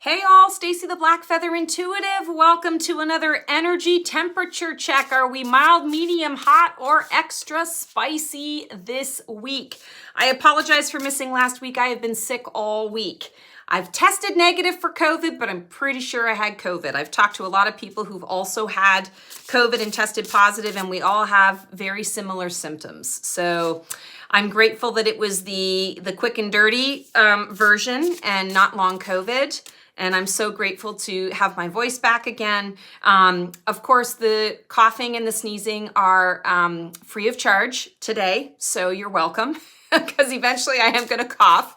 Hey all, Stacey the Black Feather Intuitive. Welcome to another energy temperature check. Are we mild, medium, hot, or extra spicy this week? I apologize for missing last week. I have been sick all week. I've tested negative for COVID, but I'm pretty sure I had COVID. I've talked to a lot of people who've also had COVID and tested positive, and we all have very similar symptoms. So I'm grateful that it was the quick and dirty version and not long COVID. And I'm so grateful to have my voice back again. Of course, the coughing and the sneezing are free of charge today, so you're welcome. Because eventually I am going to cough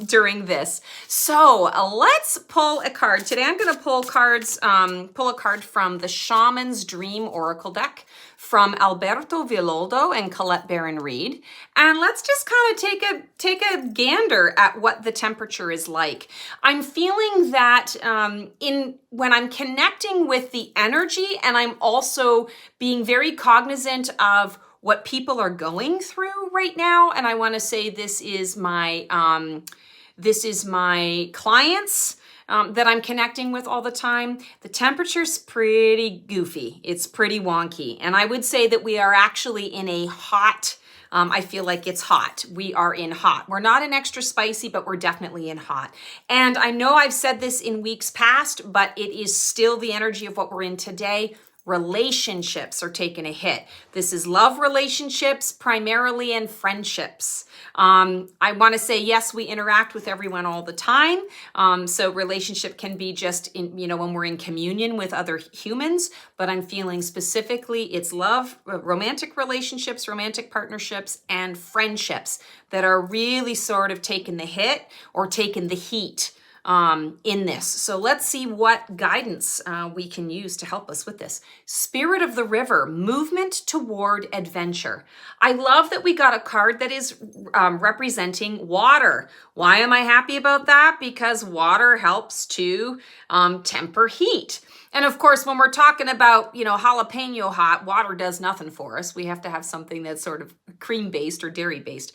during this. So let's pull a card. Today I'm going to pull a card from the Shaman's Dream Oracle deck from Alberto Villoldo and Colette Baron-Reed. And let's just kind of take a gander at what the temperature is like. I'm feeling that when I'm connecting with the energy, and I'm also being very cognizant of what people are going through right now. And I want to say this is my clients that I'm connecting with all the time. The temperature's pretty goofy. It's pretty wonky. And I would say that we are actually in a hot, I feel like it's hot. We are in hot. We're not in extra spicy, but we're definitely in hot. And I know I've said this in weeks past, but it is still the energy of what we're in today. Relationships are taking a hit. This is love relationships primarily and friendships. I want to say, yes, we interact with everyone all the time. So relationship can be just when we're in communion with other humans, but I'm feeling specifically it's love, romantic relationships, romantic partnerships, and friendships that are really sort of taking the hit or taking the heat in this. So let's see what guidance we can use to help us with this. Spirit of the River, movement toward adventure. I love that we got a card that is representing water. Why am I happy about that? Because water helps to temper heat. And of course, when we're talking about, jalapeno hot, water does nothing for us. We have to have something that's sort of cream-based or dairy-based.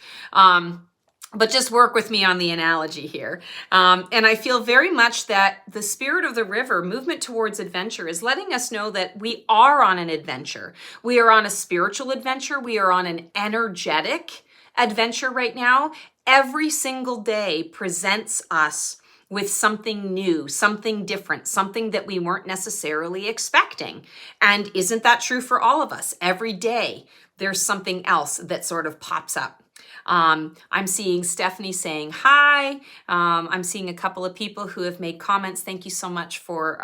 But just work with me on the analogy here. And I feel very much that the Spirit of the River, movement towards adventure, is letting us know that we are on an adventure. We are on a spiritual adventure. We are on an energetic adventure right now. Every single day presents us with something new, something different, something that we weren't necessarily expecting. And isn't that true for all of us? Every day, there's something else that sort of pops up. I'm seeing Stephanie saying hi. I'm seeing a couple of people who have made comments. Thank you so much for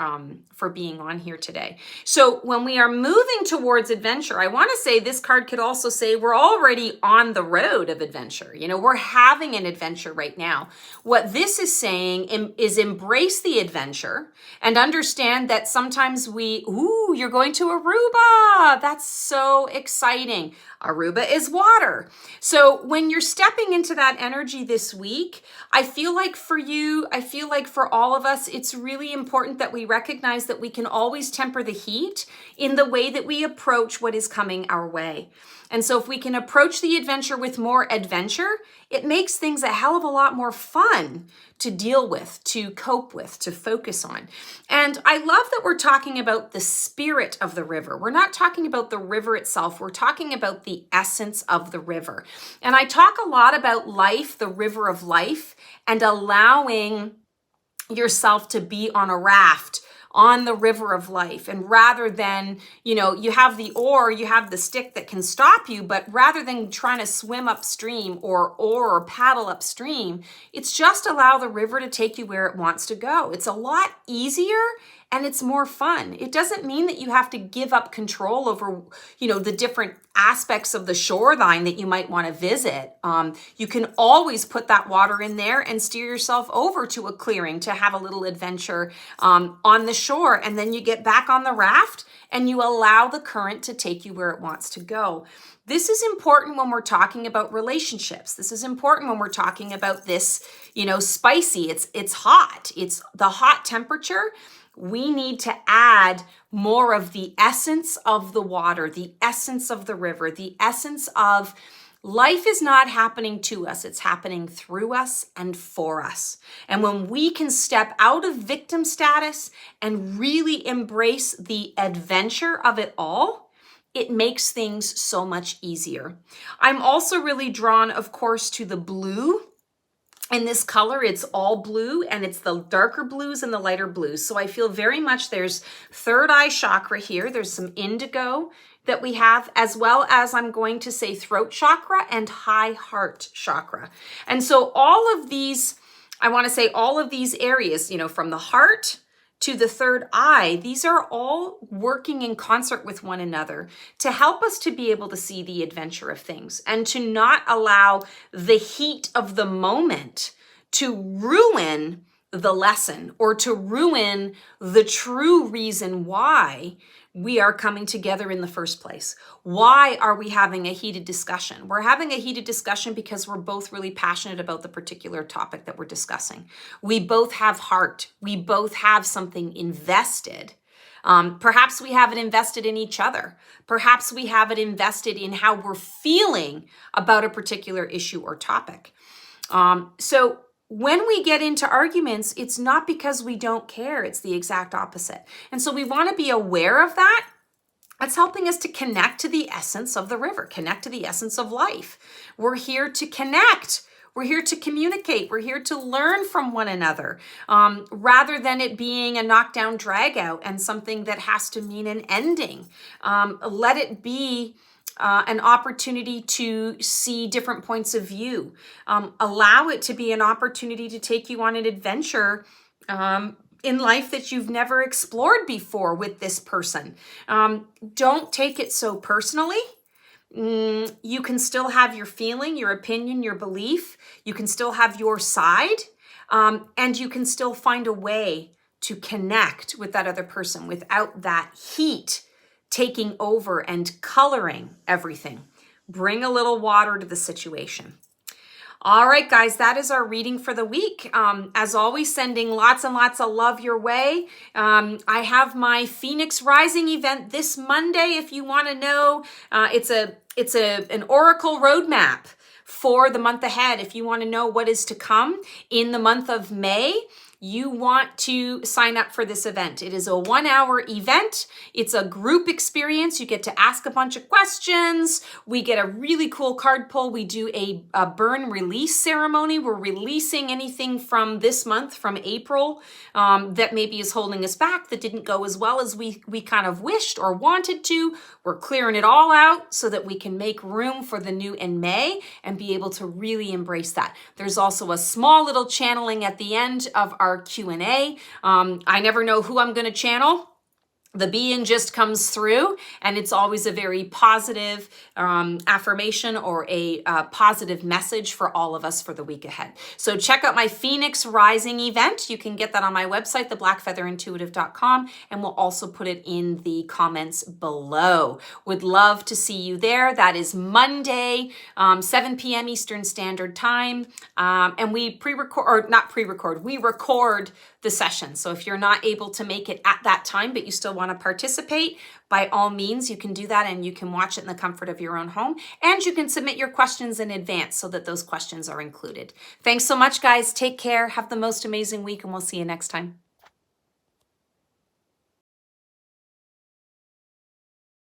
being on here today. So when we are moving towards adventure, I want to say this card could also say we're already on the road of adventure. We're having an adventure right now. What this is saying is embrace the adventure and understand that sometimes you're going to Aruba. That's so exciting. Aruba is water. So when you're stepping into that energy this week, I feel like for you, I feel like for all of us, it's really important that we recognize that we can always temper the heat in the way that we approach what is coming our way. And so if we can approach the adventure with more adventure, it makes things a hell of a lot more fun to deal with, to cope with, to focus on. And I love that we're talking about the spirit of the river. We're not talking about the river itself. We're talking about the essence of the river. And I talk a lot about life, the river of life, and allowing yourself to be on a raft on the river of life. And rather than, you have the oar, you have the stick that can stop you, but rather than trying to swim upstream or paddle upstream, it's just allow the river to take you where it wants to go. It's a lot easier and it's more fun. It doesn't mean that you have to give up control over, the different aspects of the shoreline that you might want to visit. You can always put that water in there and steer yourself over to a clearing to have a little adventure on the shore. And then you get back on the raft and you allow the current to take you where it wants to go. This is important when we're talking about relationships. This is important when we're talking about this, spicy. It's hot. It's the hot temperature. We need to add more of the essence of the water, the essence of the river, the essence of Life is not happening to us, it's happening through us and for us. And when we can step out of victim status and really embrace the adventure of it all, it makes things so much easier. I'm also really drawn, of course, to the blue. In this color, it's all blue, and it's the darker blues and the lighter blues. So I feel very much there's third eye chakra here. There's some indigo that we have, as well as I'm going to say throat chakra and high heart chakra. And so all of these, I want to say all of these areas, from the heart to the third eye, these are all working in concert with one another to help us to be able to see the adventure of things and to not allow the heat of the moment to ruin the lesson or to ruin the true reason why we are coming together in the first place. Why are we having a heated discussion? We're having a heated discussion because we're both really passionate about the particular topic that we're discussing. We both have heart. We both have something invested. Perhaps we have it invested in each other. Perhaps we have it invested in how we're feeling about a particular issue or topic. So when we get into arguments, it's not because we don't care. It's the exact opposite. And so we want to be aware of that. That's helping us to connect to the essence of the river, connect to the essence of life. We're here to connect. We're here to communicate. We're here to learn from one another, rather than it being a knockdown drag out and something that has to mean an ending. Let it be an opportunity to see different points of view. Allow it to be an opportunity to take you on an adventure in life that you've never explored before with this person. Don't take it so personally. You can still have your feeling, your opinion, your belief. You can still have your side, and you can still find a way to connect with that other person without that heat taking over and coloring everything. Bring a little water to the situation. All right, guys, that is our reading for the week. As always, sending lots and lots of love your way. I have my Phoenix Rising event this Monday. If you want to know, it's an oracle roadmap for the month ahead. If you want to know what is to come in the month of May, you want to sign up for this event. It is a 1-hour event. It's a group experience. You get to ask a bunch of questions. We get a really cool card pull. We do a burn release ceremony. We're releasing anything from this month, from April, that maybe is holding us back, that didn't go as well as we kind of wished or wanted to. We're clearing it all out so that we can make room for the new in May and be able to really embrace that. There's also a small little channeling at the end of our Q&A. I never know who I'm going to channel. The being just comes through, and it's always a very positive affirmation or a positive message for all of us for the week ahead. So check out my Phoenix Rising event. You can get that on my website, theblackfeatherintuitive.com, and we'll also put it in the comments below. Would love to see you there. That is Monday, 7 p.m. Eastern Standard Time, and we we record the session. So if you're not able to make it at that time, but you still want to participate, by all means, you can do that, and you can watch it in the comfort of your own home, and you can submit your questions in advance so that those questions are included. Thanks so much, guys. Take care. Have the most amazing week, and we'll see you next time.